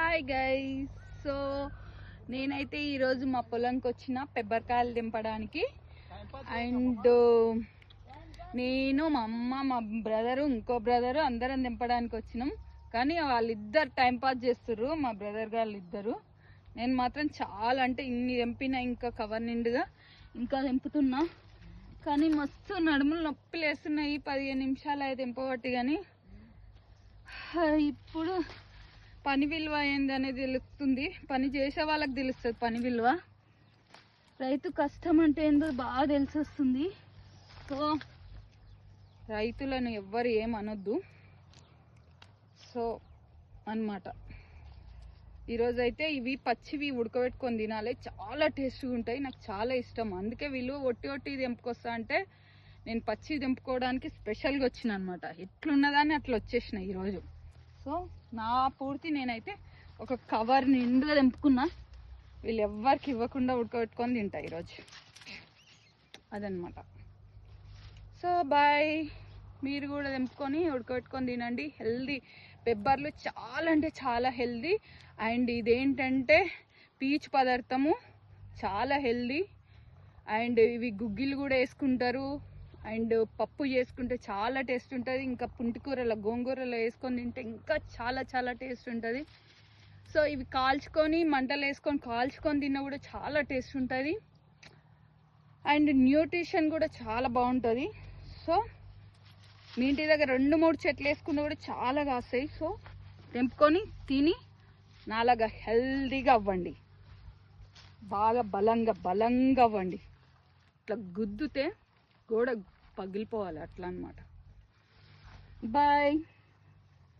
Hi guys. So నేనైతే ఈరోజు మా పొలంకి వచ్చిన పెబ్బరికాయలు దింపడానికి. అండ్ నేను మా అమ్మ మా బ్రదరు ఇంకో బ్రదరు అందరం దింపడానికి వచ్చినాం. కానీ వాళ్ళిద్దరు టైంపాస్ చేస్తుర్రు, మా బ్రదర్ గారు ఇద్దరు. నేను మాత్రం చాలా అంటే ఇన్ని దింపినా, ఇంకా కవర్ నిండుగా ఇంకా దింపుతున్నా. కానీ మస్తు నడుములు నొప్పి లేస్తున్నాయి. 15 నిమిషాలు అయితే దింపబట్టి. కానీ ఇప్పుడు పని విలువ ఏందనేది తెలుస్తుంది. పని చేసే వాళ్ళకి తెలుస్తుంది పని విలువ. రైతు కష్టం అంటే ఏందో బాగా తెలిసి వస్తుంది. సో రైతులను ఎవ్వరు ఏమనొద్దు. సో అన్నమాట. ఈరోజైతే ఇవి పచ్చివి ఉడకబెట్టుకొని తినాలి, చాలా టేస్ట్గా ఉంటాయి. నాకు చాలా ఇష్టం. అందుకే వీళ్ళు ఒట్టి దింపుకొస్తా అంటే నేను పచ్చి దింపుకోవడానికి స్పెషల్గా వచ్చిన అనమాట. ఎట్లున్నదాన్ని అట్లా వచ్చేసిన ఈరోజు. సో నా పూర్తి నేనైతే ఒక కవర్ నిండుగా దింపుకున్నా. వీళ్ళు ఎవ్వరికి ఇవ్వకుండా ఉడకబెట్టుకొని తింటా ఈరోజు. అదనమాట. So bye. మీరు కూడా దింపుకొని ఉడకబెట్టుకొని తినండి. హెల్దీ పెబ్బర్లు చాలా అంటే చాలా హెల్దీ. అండ్ ఇదేంటంటే పీచు పదార్థము, చాలా హెల్దీ. అండ్ ఇవి గుగ్గిలు కూడా వేసుకుంటారు. అండ్ పప్పు చేసుకుంటే చాలా టేస్ట్ ఉంటుంది. ఇంకా పుంటికూరలో గోంగూరలో వేసుకొని తింటే ఇంకా చాలా చాలా టేస్ట్ ఉంటుంది. సో ఇవి కాల్చుకొని మంటలు వేసుకొని కాల్చుకొని తిన్నా కూడా చాలా టేస్ట్ ఉంటుంది. అండ్ న్యూట్రిషన్ కూడా చాలా బాగుంటుంది. సో మీ ఇంటి దగ్గర 2-3 చెట్లు వేసుకున్నా కూడా చాలా కాస్తాయి. సో తెంపుకొని తిని నాలాగా హెల్దీగా అవ్వండి. బాగా బలంగా అవ్వండి. ఇట్లా గుద్దుతే గోడ పగిలిపోవాలి, అట్లా అన్నమాట. బాయ్.